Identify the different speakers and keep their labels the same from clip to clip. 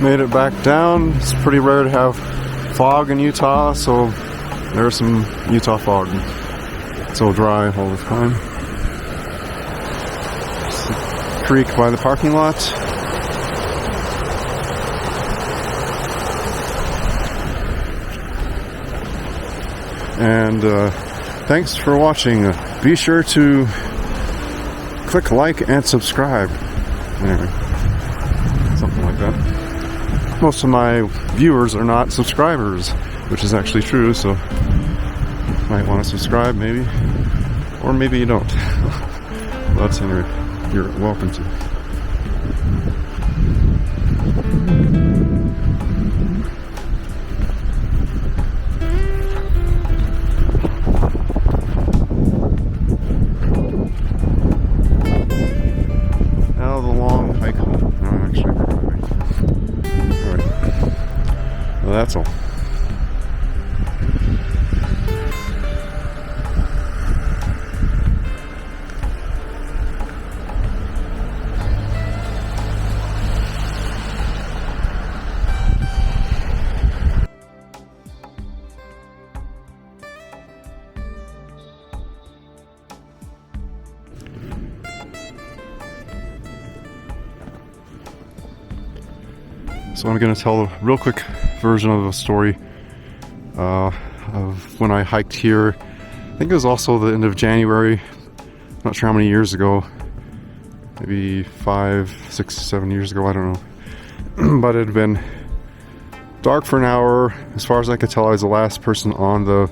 Speaker 1: Made it back down. It's pretty rare to have fog in Utah, so there's some Utah fog. It's so dry all the time. There's the creek by the parking lot. And thanks for watching. Be sure to click like and subscribe. Anyway, something like that. Most of my viewers are not subscribers, which is actually true, so you might want to subscribe maybe, or maybe you don't. But anyway, you're welcome to. That's all. So I'm going to tell a real quick version of a story of when I hiked here. I think it was also the end of January. Not sure how many years ago. Maybe 5, 6, 7 years ago. I don't know. But it had been dark for an hour. As far as I could tell, I was the last person on the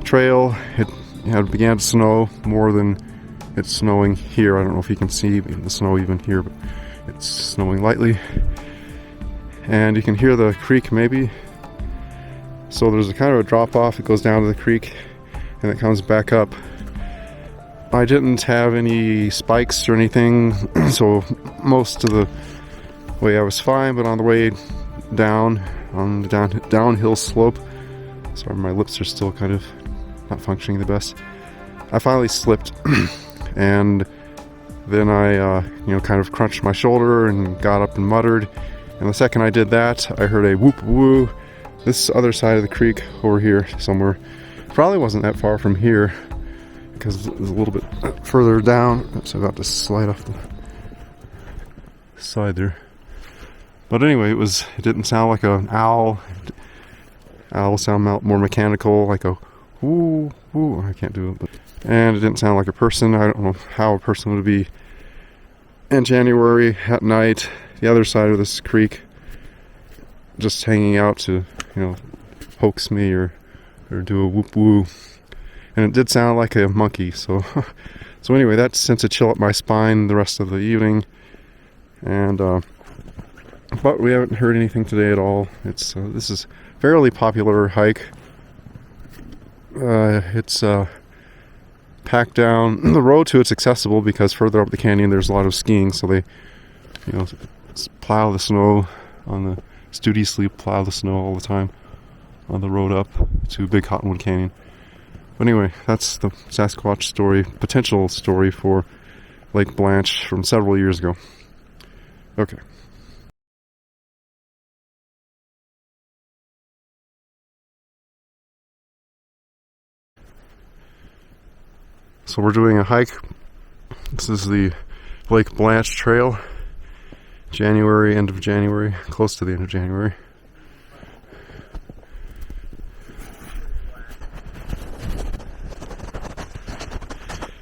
Speaker 1: trail. It had began to snow more than it's snowing here. I don't know if you can see the snow even here, but it's snowing lightly. And you can hear the creek maybe. So there's a kind of a drop off. It goes down to the creek and it comes back up. I didn't have any spikes or anything, so most of the way I was fine, but on the way down, on the downhill slope, sorry, my lips are still kind of not functioning the best. I finally slipped and then I kind of crunched my shoulder and got up and muttered. And the second I did that, I heard a whoop woo. This other side of the creek over here somewhere. Probably wasn't that far from here because it was a little bit further down. So I got to slide off the side there. But anyway, it didn't sound like an owl. Owls sound more mechanical, like a whoo whoo. I can't do it. And it didn't sound like a person. I don't know how a person would be in January at night. The other side of this creek, just hanging out to, hoax me or do a whoop woo. And it did sound like a monkey, so anyway, that sent a chill up my spine the rest of the evening. And but we haven't heard anything today at all. This is a fairly popular hike. It's packed down. The road to it's accessible because further up the canyon there's a lot of skiing, so they plow the snow on the studiously plow the snow all the time on the road up to Big Cottonwood Canyon. But anyway, that's the Sasquatch story, potential story for Lake Blanche from several years ago. Okay. So we're doing a hike. This is the Lake Blanche Trail. January, end of January, close to the end of January.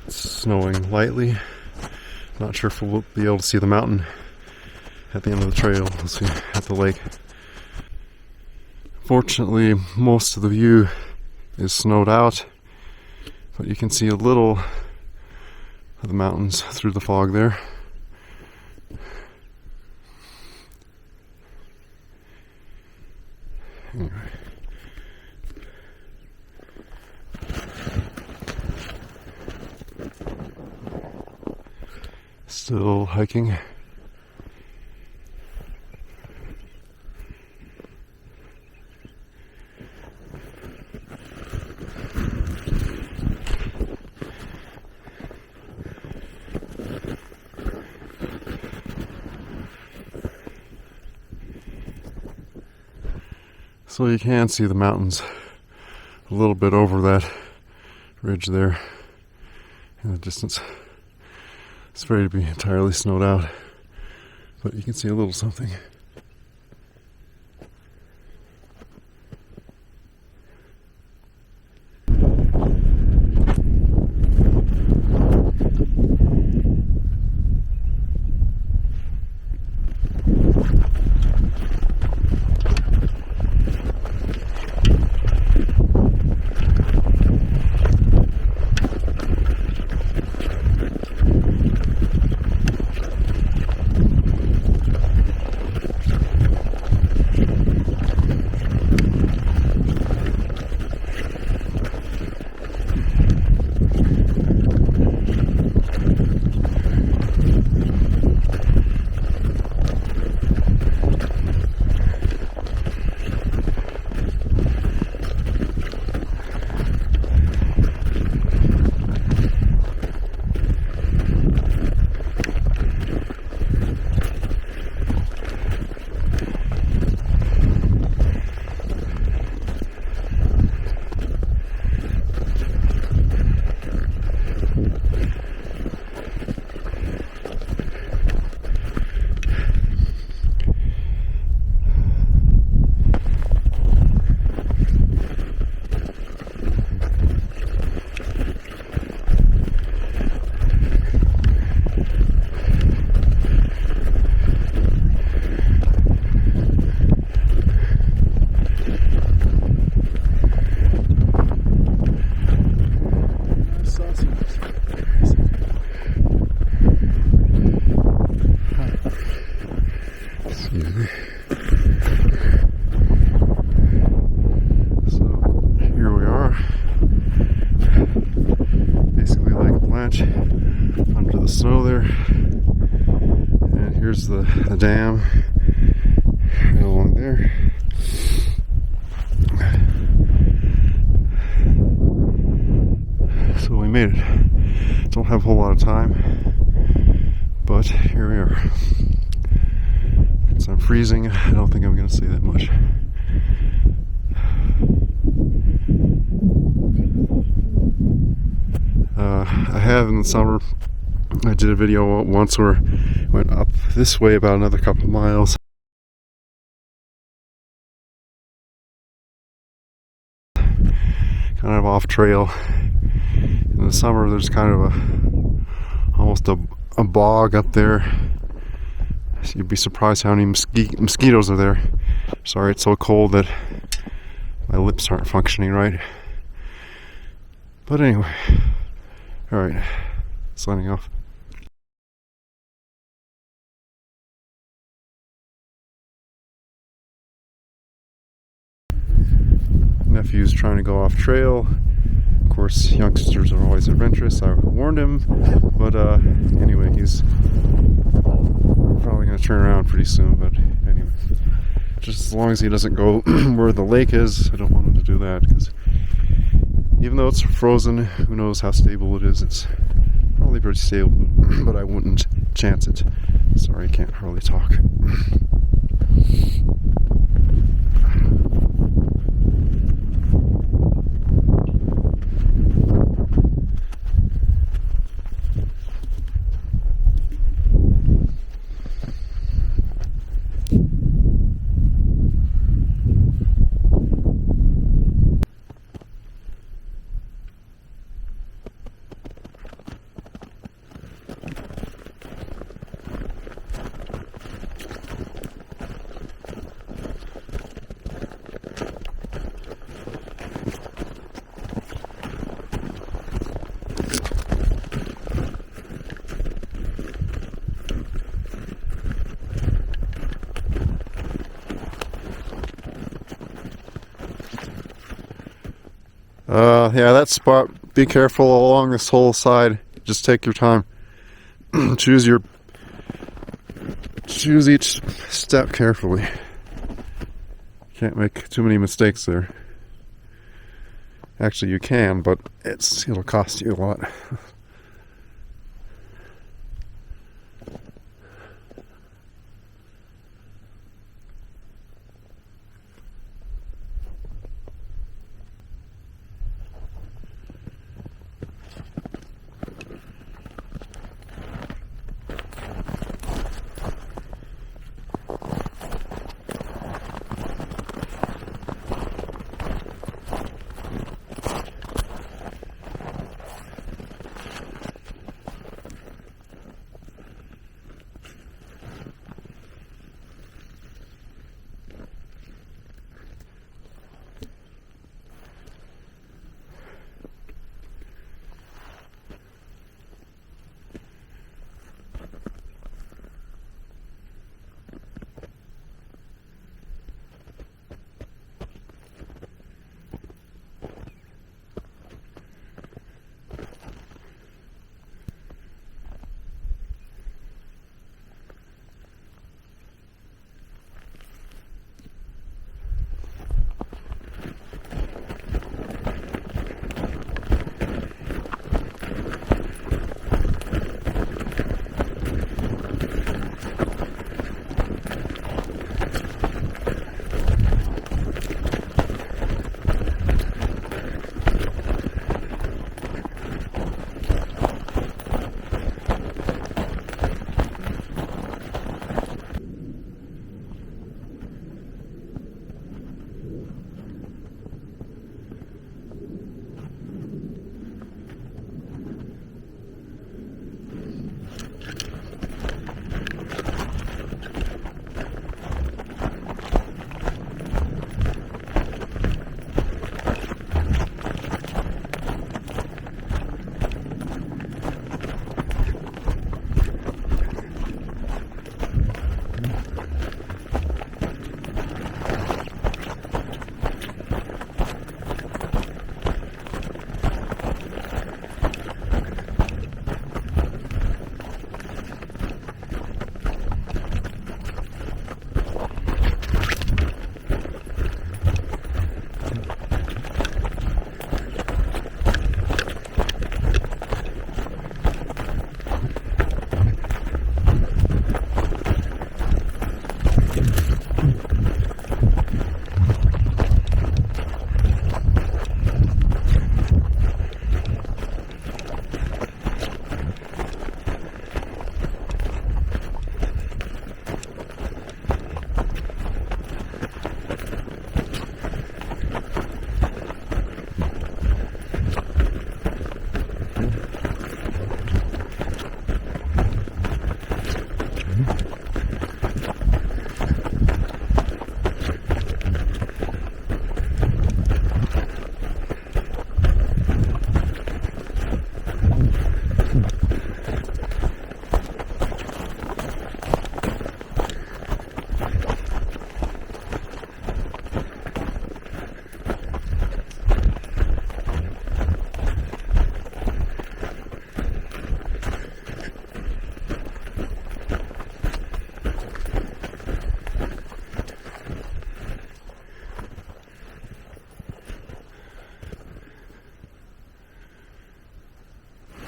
Speaker 1: It's snowing lightly. Not sure if we'll be able to see the mountain at the end of the trail. We'll see at the lake. Fortunately, most of the view is snowed out, but you can see a little of the mountains through the fog there. Anyway. Still hiking. So you can see the mountains a little bit over that ridge there in the distance. It's ready to be entirely snowed out, but you can see a little something. Basically Lake Blanche under the snow there, and here's the dam right along there. So we made it. Don't have a whole lot of time, but here we are. Since I'm freezing, I don't think I'm going to see that much. I have in the summer, I did a video once where I went up this way about another couple miles. Kind of off trail. In the summer there's kind of almost a bog up there. So you'd be surprised how many mosquitoes are there. Sorry it's so cold that my lips aren't functioning right. But anyway. Alright, signing off. Nephew's trying to go off trail. Of course, youngsters are always adventurous. I warned him, but anyway, he's probably going to turn around pretty soon. But anyway, just as long as he doesn't go where the lake is, I don't want him to do that, because even though it's frozen, who knows how stable it is. It's probably pretty stable, but I wouldn't chance it. Sorry, I can't hardly talk. Yeah, that spot, be careful along this whole side. Just take your time. Choose each step carefully. Can't make too many mistakes there. Actually, you can, but it'll cost you a lot.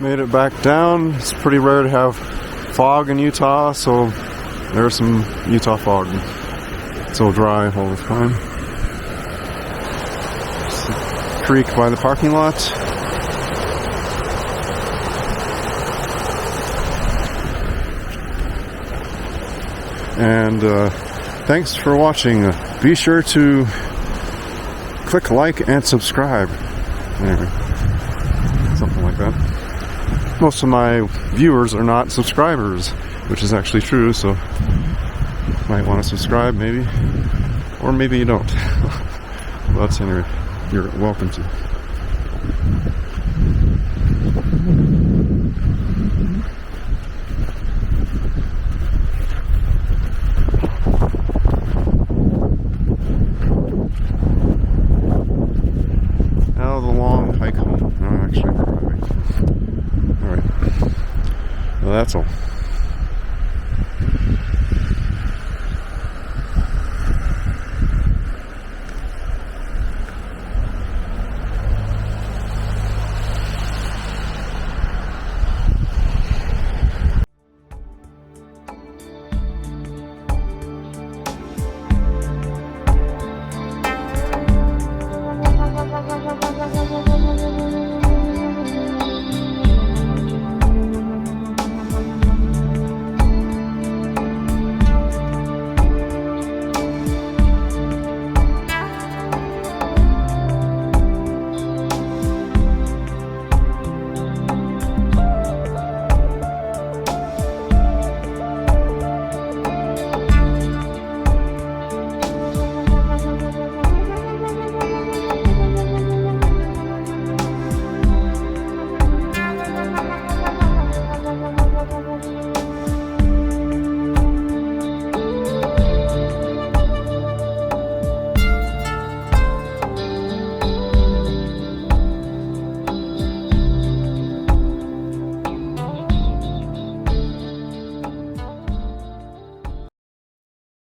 Speaker 1: Made it back down. It's pretty rare to have fog in Utah, so there's some Utah fog. It's so dry all the time. It's the creek by the parking lot. And thanks for watching. Be sure to click like and subscribe. Anyway, something like that. Most of my viewers are not subscribers, which is actually true, so you might want to subscribe maybe, or maybe you don't. But anyway, you're welcome to. Now the long hike home. No, actually we're driving. Alright. Well, that's all.